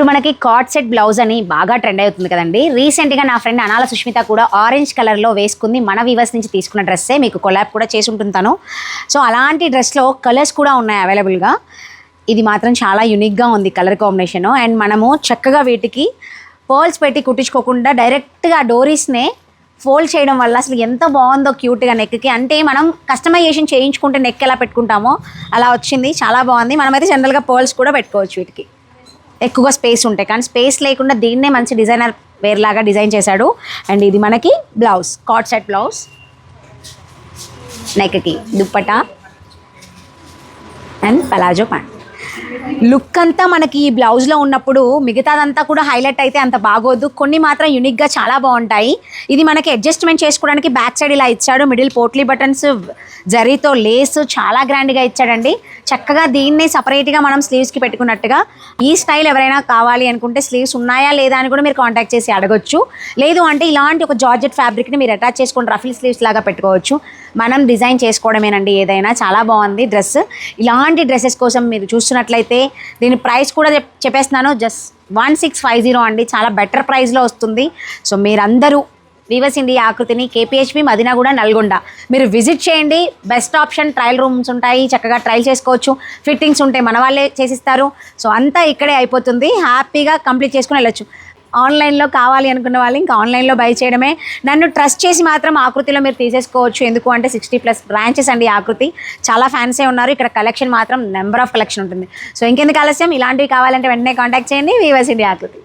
ఇప్పుడు మనకి card set blouse అని బాగా ట్రెండ్ అవుతుంది కదండి. రీసెంట్గా నా ఫ్రెండ్ అనాల సుష్మిత కూడా ఆరెంజ్ కలర్లో వేసుకుంది. మన వీవర్స్ నుంచి తీసుకున్న డ్రెస్సే, మీకు కొలాబ్ కూడా చేసి ఉంటుంటాను. సో అలాంటి డ్రెస్లో కలర్స్ కూడా ఉన్నాయి అవైలబుల్గా. ఇది మాత్రం చాలా యూనిక్గా ఉంది కలర్ కాంబినేషను. అండ్ మనము చక్కగా వీటికి పర్ల్స్ పెట్టి కుట్టించుకోకుండా డైరెక్ట్గా డోరీస్నే ఫోల్డ్ చేయడం వల్ల అసలు ఎంత బాగుందో క్యూట్గా నెక్కి. అంటే మనం కస్టమైజేషన్ చేయించుకుంటే నెక్ ఎలా పెట్టుకుంటామో అలా వచ్చింది, చాలా బాగుంది. మనమైతే జనరల్గా పర్ల్స్ కూడా పెట్టుకోవచ్చు, వీటికి ఎక్కువగా స్పేస్ ఉంటాయి. కానీ స్పేస్ లేకుండా దీన్నే మంచి డిజైనర్ వేర్ లాగా డిజైన్ చేశాడు. అండ్ ఇది మనకి బ్లౌజ్, కార్డ్ సెట్ బ్లౌజ్, నెక్కి dupatta and palazzo pant. Look అంతా మనకి ఈ బ్లౌజ్లో ఉన్నప్పుడు మిగతాదంతా కూడా హైలైట్ అయితే అంత బాగోదు. కొన్ని మాత్రం యూనిక్గా చాలా బాగుంటాయి. ఇది మనకి అడ్జస్ట్మెంట్ చేసుకోవడానికి బ్యాక్ సైడ్ ఇలా ఇచ్చాడు. మిడిల్ పోట్లీ బటన్స్, జరీతో లేస్ చాలా గ్రాండ్గా ఇచ్చాడండి. చక్కగా దీన్నే సపరేట్గా మనం స్లీవ్స్కి పెట్టుకున్నట్టుగా. ఈ స్టైల్ ఎవరైనా కావాలి అనుకుంటే స్లీవ్స్ ఉన్నాయా లేదా అని కూడా మీరు కాంటాక్ట్ చేసి అడగొచ్చు. లేదు అంటే ఇలాంటి ఒక జార్జెట్ ఫ్యాబ్రిక్ని మీరు అటాచ్ చేసుకొని రఫిల్ స్లీవ్స్ లాగా పెట్టుకోవచ్చు. మనం డిజైన్ చేసుకోవడమేనండి ఏదైనా. చాలా బాగుంది డ్రెస్. ఇలాంటి డ్రెస్సెస్ కోసం మీరు చూస్తున్నట్లయితే దీని ప్రైస్ కూడా చెప్పేస్తున్నాను, జస్ట్ 1650 అండి. చాలా బెటర్ ప్రైస్లో వస్తుంది. సో మీరందరూ వీవర్స్ ఇండియా ఆకృతిని కేపీహెచ్పి మదీనాగూడ నల్గొండ మీరు విజిట్ చేయండి. Best option. ట్రయల్ రూమ్స్ ఉంటాయి, చక్కగా ట్రయల్ చేసుకోవచ్చు. ఫిట్టింగ్స్ ఉంటాయి, మన వాళ్ళే చేసిస్తారు. సో అంతా ఇక్కడే అయిపోతుంది. హ్యాపీగా కంప్లీట్ చేసుకుని వెళ్ళొచ్చు. ఆన్లైన్లో కావాలి అనుకున్న వాళ్ళు ఇంకా ఆన్లైన్లో బై చేయడమే. నన్ను ట్రస్ట్ చేసి మాత్రం ఆకృతిలో మీరు తీసేసుకోవచ్చు. ఎందుకు అంటే 60+ బ్రాంచెస్ అండి ఆకృతి. చాలా ఫ్యాన్సే ఉన్నారు. ఇక్కడ కలెక్షన్ మాత్రం నెంబర్ ఆఫ్ కలెక్షన్ ఉంటుంది. సో ఇంకెందుకు ఆలస్యం, ఇలాంటివి కావాలంటే వెంటనే కాంటాక్ట్ చేయండి వీవర్స్ ఇండియా ఆకృతి.